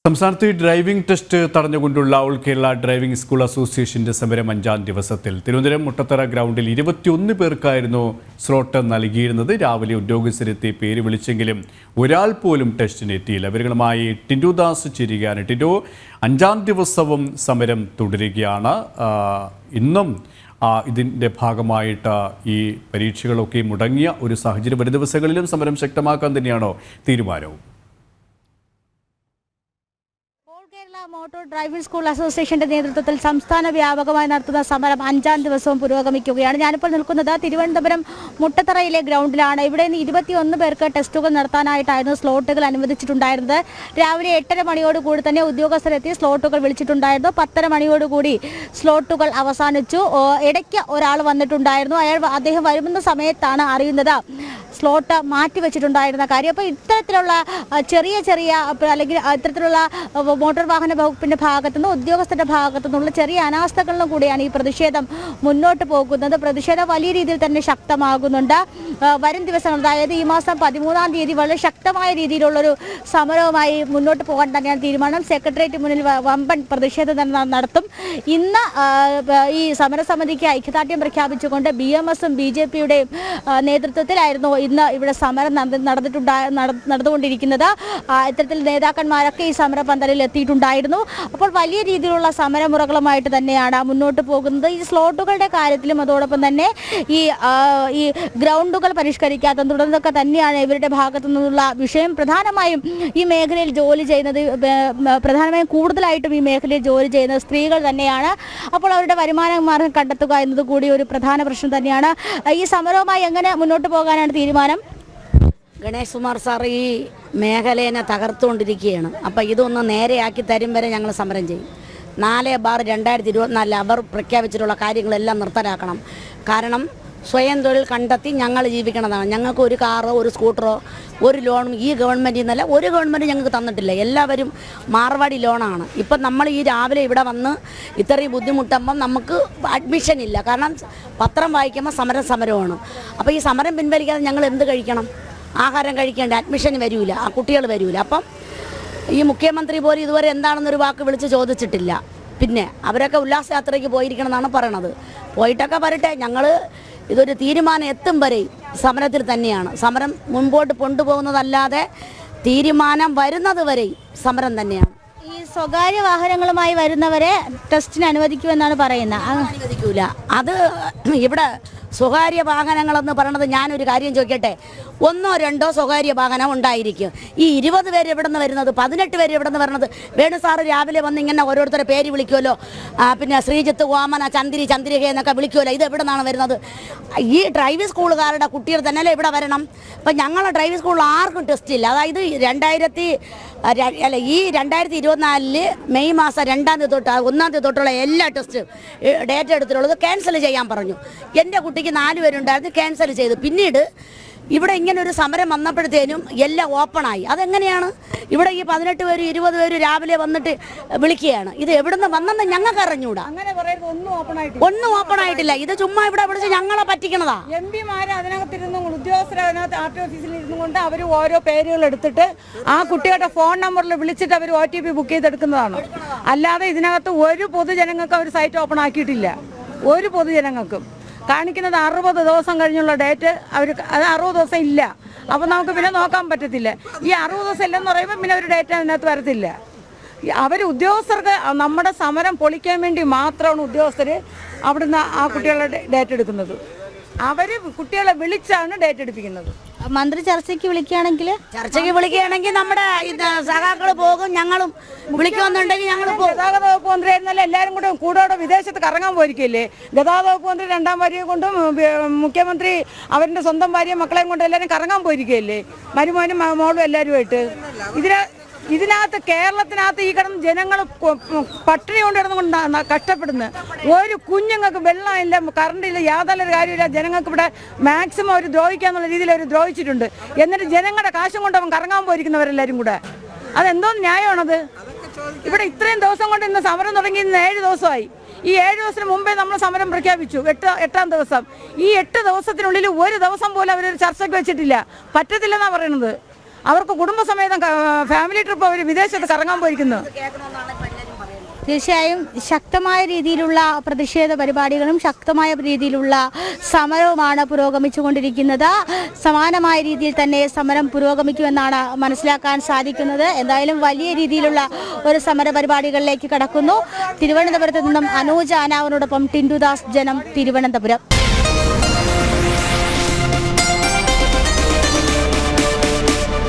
സംസ്ഥാനത്ത് driving test തടഞ്ഞുകൊണ്ടുള്ള all Kerala driving school അസോസിയേഷന്റെ സമരം 5-ാം ദിവസത്തിൽ തിരുവനന്തപുരം മുട്ടത്തറ ഗ്രൗണ്ടിൽ 21 പേർക്കായിരുന്നു സ്ലോട്ട് നൽകിയിരുന്നത്. രാവിലെ ഉദ്യോഗസ്ഥരെത്തി പേര് വിളിച്ചെങ്കിലും ഒരാൾ പോലും ടെസ്റ്റിന് എത്തിയില്ല. വിവരങ്ങളുമായി ടിൻഡു ദാസ് ചേരുകയാണ്. ടിൻഡു, 5-ാം ദിവസവും സമരം തുടരുകയാണ്. ഇന്നും ഇതിൻ്റെ ഭാഗമായിട്ട് ഈ പരീക്ഷകളൊക്കെ മുടങ്ങിയ ഒരു സാഹചര്യം. വരും ദിവസങ്ങളിലും സമരം ശക്തമാക്കാൻ തന്നെയാണോ തീരുമാനവും? മോട്ടോർ ഡ്രൈവിംഗ് സ്കൂൾ അസോസിയേഷന്റെ നേതൃത്വത്തിൽ സംസ്ഥാന വ്യാപകമായി നടത്തുന്ന സമരം 5-ാം ദിവസവും പുരോഗമിക്കുകയാണ്. ഞാനിപ്പോൾ നിൽക്കുന്നത് തിരുവനന്തപുരം മുട്ടത്തറയിലെ ഗ്രൗണ്ടിലാണ്. ഇവിടെ നിന്ന് 21 പേർക്ക് ടെസ്റ്റുകൾ നടത്താനായിട്ടായിരുന്നു സ്ലോട്ടുകൾ അനുവദിച്ചിട്ടുണ്ടായിരുന്നത്. രാവിലെ 8:30 മണിയോടുകൂടി തന്നെ ഉദ്യോഗസ്ഥരെത്തി സ്ലോട്ടുകൾ വിളിച്ചിട്ടുണ്ടായിരുന്നു. 10:30 മണിയോടുകൂടി സ്ലോട്ടുകൾ അവസാനിച്ചു. ഇടയ്ക്ക് ഒരാൾ വന്നിട്ടുണ്ടായിരുന്നു. അദ്ദേഹം വരുന്ന സമയത്താണ് അറിയുന്നത് സ്ലോട്ട് മാറ്റിവെച്ചിട്ടുണ്ടായിരുന്ന കാര്യം. അപ്പോൾ ഇത്തരത്തിലുള്ള ചെറിയ അല്ലെങ്കിൽ ഇത്തരത്തിലുള്ള മോട്ടോർ വാഹന വകുപ്പിൻ്റെ ഭാഗത്തുനിന്ന് ഉദ്യോഗസ്ഥരുടെ ഭാഗത്തുനിന്നുള്ള ചെറിയ അനാസ്ഥകളിലും കൂടിയാണ് ഈ പ്രതിഷേധം മുന്നോട്ട് പോകുന്നത്. പ്രതിഷേധം വലിയ രീതിയിൽ തന്നെ ശക്തമാകുന്നുണ്ട്. വരും ദിവസങ്ങൾ, അതായത് ഈ മാസം 13-ാം തീയതി വളരെ ശക്തമായ രീതിയിലുള്ളൊരു സമരവുമായി മുന്നോട്ട് പോകാൻ തന്നെയാണ് തീരുമാനം. സെക്രട്ടേറിയറ്റ് മുന്നിൽ വമ്പൻ പ്രതിഷേധം തന്നെ നടത്തും. ഇന്ന് ഈ സമരസമിതിക്ക് ഐക്യദാർഢ്യം പ്രഖ്യാപിച്ചുകൊണ്ട് BMS-ഉം BJP-യുടെയും നേതൃത്വത്തിലായിരുന്നു ഇന്ന് ഇവിടെ സമരം നടന്നുകൊണ്ടിരിക്കുന്നത്. ഇത്തരത്തിൽ നേതാക്കന്മാരൊക്കെ ഈ സമരപന്തലിൽ എത്തിയിട്ടുണ്ടായിരുന്നു. അപ്പോൾ വലിയ രീതിയിലുള്ള സമരമുറകളുമായിട്ട് തന്നെയാണ് മുന്നോട്ട് പോകുന്നത്. ഈ സ്ലോട്ടുകളുടെ കാര്യത്തിലും അതോടൊപ്പം തന്നെ ഈ ഗ്രൗണ്ടുകൾ പരിഷ്കരിക്കാത്ത തുടർന്നൊക്കെ തന്നെയാണ് ഇവരുടെ ഭാഗത്തു നിന്നുള്ള വിഷയം. പ്രധാനമായും ഈ മേഖലയിൽ ജോലി ചെയ്യുന്നത്, പ്രധാനമായും കൂടുതലായിട്ടും ഈ മേഖലയിൽ ജോലി ചെയ്യുന്നത് സ്ത്രീകൾ തന്നെയാണ്. അപ്പോൾ അവരുടെ വരുമാന മാർഗം കണ്ടെത്തുക എന്നത് കൂടി ഒരു പ്രധാന പ്രശ്നം തന്നെയാണ്. ഈ സമരവുമായി എങ്ങനെ മുന്നോട്ട് പോകാനാണ് തീരുമാനം? ഗണേഷ് കുമാർ സാർ ഈ മേഖലേനെ തകർത്തുകൊണ്ടിരിക്കുകയാണ്. അപ്പോൾ ഇതൊന്ന് നേരെയാക്കി തരും വരെ ഞങ്ങൾ സമരം ചെയ്യും. 4/2024 അവർ പ്രഖ്യാപിച്ചിട്ടുള്ള കാര്യങ്ങളെല്ലാം നിർത്തലാക്കണം. കാരണം സ്വയം തൊഴിൽ കണ്ടെത്തി ഞങ്ങൾ ജീവിക്കണതാണ്. ഞങ്ങൾക്ക് ഒരു കാറോ ഒരു സ്കൂട്ടറോ ഒരു ലോണും ഈ ഗവൺമെൻറ്റിൽ നിന്നല്ല ഒരു ഗവൺമെൻറ് ഞങ്ങൾക്ക് തന്നിട്ടില്ല. എല്ലാവരും മാർവാടി ലോണാണ്. ഇപ്പം നമ്മൾ ഈ രാവിലെ ഇവിടെ വന്ന് ഇത്രയും ബുദ്ധിമുട്ടുമ്പം നമുക്ക് അഡ്മിഷൻ ഇല്ല. കാരണം പത്രം വായിക്കുമ്പോൾ സമരമാണ്. അപ്പോൾ ഈ സമരം പിൻവലിക്കാതെ ഞങ്ങൾ എന്ത് കഴിക്കണം? ആഹാരം കഴിക്കേണ്ട, അഡ്മിഷൻ വരില്ല, ആ കുട്ടികൾ വരില്ല. അപ്പം ഈ മുഖ്യമന്ത്രി പോലും ഇതുവരെ എന്താണെന്നൊരു വാക്ക് വിളിച്ച് ചോദിച്ചിട്ടില്ല. പിന്നെ അവരൊക്കെ ഉല്ലാസയാത്രയ്ക്ക് പോയിരിക്കണം എന്നാണ് പറയണത്. പോയിട്ടൊക്കെ വരട്ടെ. ഞങ്ങൾ ഇതൊരു തീരുമാനം എത്തും വരെ സമരത്തിൽ തന്നെയാണ്. സമരം മുൻപോട്ട് കൊണ്ടുപോകുന്നതല്ലാതെ തീരുമാനം വരുന്നത് വരെ സമരം തന്നെയാണ്. ഈ സ്വകാര്യ വാഹനങ്ങളുമായി വരുന്നവരെ ടെസ്റ്റിന് അനുവദിക്കുമെന്നാണ് പറയുന്നത്. അനുവദിക്കൂല. അത് ഇവിടെ സ്വകാര്യ വാഹനങ്ങളെന്ന് പറയണത്, ഞാനൊരു കാര്യം ചോദിക്കട്ടെ, 1-2 സ്വകാര്യ വാഹനം ഉണ്ടായിരിക്കും. ഈ 20 പേര് എവിടെ നിന്ന് വരുന്നത്? 18 പേര് എവിടെ നിന്ന് വരുന്നത്? വേണു സാറ് രാവിലെ വന്ന് ഇങ്ങനെ ഓരോരുത്തരെ പേര് വിളിക്കുമല്ലോ. പിന്നെ ശ്രീജിത്ത്, ഓമന, ചന്ദ്രിക എന്നൊക്കെ വിളിക്കുമല്ലോ. ഇത് എവിടെ നിന്നാണ് വരുന്നത്? ഈ ഡ്രൈവിംഗ് സ്കൂളുകാരുടെ കുട്ടികൾ തന്നെയല്ലേ ഇവിടെ വരണം. ഇപ്പം ഞങ്ങളെ ഡ്രൈവിംഗ് സ്കൂളിൽ ആർക്കും ടെസ്റ്റ് ഇല്ല. അതായത് ഈ 2024 മെയ് മാസം 2-ാം തീയതി തൊട്ട് 1-ാം തീയതി തൊട്ടുള്ള എല്ലാ ടെസ്റ്റും ഡേറ്റ് എടുത്തിട്ടുള്ളത് ക്യാൻസൽ ചെയ്യാൻ പറഞ്ഞു. എൻ്റെ കുട്ടിക്ക് 4 പേരുണ്ടായിരുന്നു, ക്യാൻസൽ ചെയ്തു. പിന്നീട് ഇവിടെ ഇങ്ങനെ ഒരു സമരം വന്നപ്പോഴത്തേനും എല്ലാം ഓപ്പണായി. അതെങ്ങനെയാണ്? ഇവിടെ ഈ 18 പേര് 20 പേര് രാവിലെ വന്നിട്ട് വിളിക്കുകയാണ്. ഇത് എവിടുന്ന് വന്നെന്ന് ഞങ്ങൾക്ക് അറിഞ്ഞൂടാ. ഒന്നും ഓപ്പൺ ആയിട്ടില്ല. ഇത് ചുമ്മാ ഇവിടെ വിളിച്ച് ഞങ്ങളെ പറ്റിക്കണതാ. MP-മാര് അതിനകത്തിരുന്നു, ഉദ്യോഗസ്ഥർ അതിനകത്ത് RTO ഓഫീസിൽ ഇരുന്നു കൊണ്ട് അവർ ഓരോ പേരുകൾ എടുത്തിട്ട് ആ കുട്ടികളുടെ ഫോൺ നമ്പറിൽ വിളിച്ചിട്ട് അവർ OTP ബുക്ക് ചെയ്തെടുക്കുന്നതാണ്. അല്ലാതെ ഇതിനകത്ത് ഒരു പൊതുജനങ്ങൾക്ക് അവർ സൈറ്റ് ഓപ്പൺ ആക്കിയിട്ടില്ല. ഒരു പൊതുജനങ്ങൾക്കും കാണിക്കുന്നത് 60 ദിവസം കഴിഞ്ഞുള്ള ഡേറ്റ്. അത് 60 ദിവസം ഇല്ല. അപ്പോൾ നമുക്ക് പിന്നെ നോക്കാൻ പറ്റത്തില്ല. ഈ 60 ദിവസം ഇല്ലെന്ന് പറയുമ്പോൾ പിന്നെ ഒരു ഡേറ്റ് അതിനകത്ത് വരത്തില്ല. അവർ ഉദ്യോഗസ്ഥർക്ക് നമ്മുടെ സമരം പൊളിക്കാൻ വേണ്ടി മാത്രമാണ് ഉദ്യോഗസ്ഥർ അവിടുന്ന് ആ കുട്ടികളുടെ ഡേറ്റ് എടുക്കുന്നത്. അവർ കുട്ടികളെ വിളിച്ചാണ് ഡേറ്റ് എടുപ്പിക്കുന്നത്. മന്ത്രി ചർച്ചയ്ക്ക് വിളിക്കുകയാണെങ്കിൽ നമ്മുടെ സഖാക്കൾ പോകും, ഞങ്ങളും വിളിക്കുന്നുണ്ടെങ്കിൽ ഞങ്ങൾ പോകും. ഗതാഗത വകുപ്പ് മന്ത്രി ആയിരുന്നല്ലേ എല്ലാവരും കൂടെ വിദേശത്ത് കറങ്ങാൻ പോയിരിക്കില്ലേ? ഗതാഗത വകുപ്പ് മന്ത്രി 2ാം ഭാര്യയെ കൊണ്ടും മുഖ്യമന്ത്രി അവരുടെ സ്വന്തം ഭാര്യയും മക്കളെയും കൊണ്ട് എല്ലാവരും കറങ്ങാൻ പോയിരിക്കുകയല്ലേ? മരുമോനും മോളും എല്ലാവരുമായിട്ട്. ഇതിനകത്ത് കേരളത്തിനകത്ത് ഈ കിടന്ന് ജനങ്ങൾ പട്ടിണി കൊണ്ട് കിടന്നുകൊണ്ട് കഷ്ടപ്പെടുന്നു. ഒരു കുഞ്ഞുങ്ങൾക്ക് വെള്ളമില്ല, കറണ്ടില്ല, യാതൊരു കാര്യമില്ല. ജനങ്ങൾക്ക് ഇവിടെ മാക്സിമം അവർ ദ്രോഹിക്കാന്നുള്ള രീതിയിൽ അവർ ദ്രോഹിച്ചിട്ടുണ്ട്. എന്നിട്ട് ജനങ്ങളുടെ കാശും കൊണ്ട് അവൻ കറങ്ങാൻ പോയിരിക്കുന്നവരെല്ലാവരും കൂടെ. അതെന്തോ ന്യായമാണത്? ഇവിടെ ഇത്രയും ദിവസം കൊണ്ട് ഇന്ന് സമരം തുടങ്ങി 7 ദിവസമായി. ഈ 7 ദിവസത്തിന് മുമ്പേ നമ്മൾ സമരം പ്രഖ്യാപിച്ചു. 8-ാം ദിവസം. ഈ 8 ദിവസത്തിനുള്ളിൽ ഒരു ദിവസം പോലും അവരൊരു ചർച്ചയ്ക്ക് വെച്ചിട്ടില്ല. പറ്റത്തില്ലെന്നാണ് പറയുന്നത്. അവർക്ക് കുടുംബസമേതം ഫാമിലി ട്രിപ്പ് അവർ വിദേശത്ത് കറങ്ങാൻ പോയിരിക്കുന്നു. തീർച്ചയായും ശക്തമായ രീതിയിലുള്ള പ്രതിഷേധ പരിപാടികളും ശക്തമായ രീതിയിലുള്ള സമരവുമാണ് പുരോഗമിച്ചുകൊണ്ടിരിക്കുന്നത്. സമാനമായ രീതിയിൽ തന്നെ സമരം പുരോഗമിക്കുമെന്നാണ് മനസ്സിലാക്കാൻ സാധിക്കുന്നത്. എന്തായാലും വലിയ രീതിയിലുള്ള ഒരു സമര പരിപാടികളിലേക്ക് കടക്കുന്നു. തിരുവനന്തപുരത്ത് നിന്നും അനൂജ അനാവനോടൊപ്പം ടിൻഡുദാസ്, ജനം, തിരുവനന്തപുരം.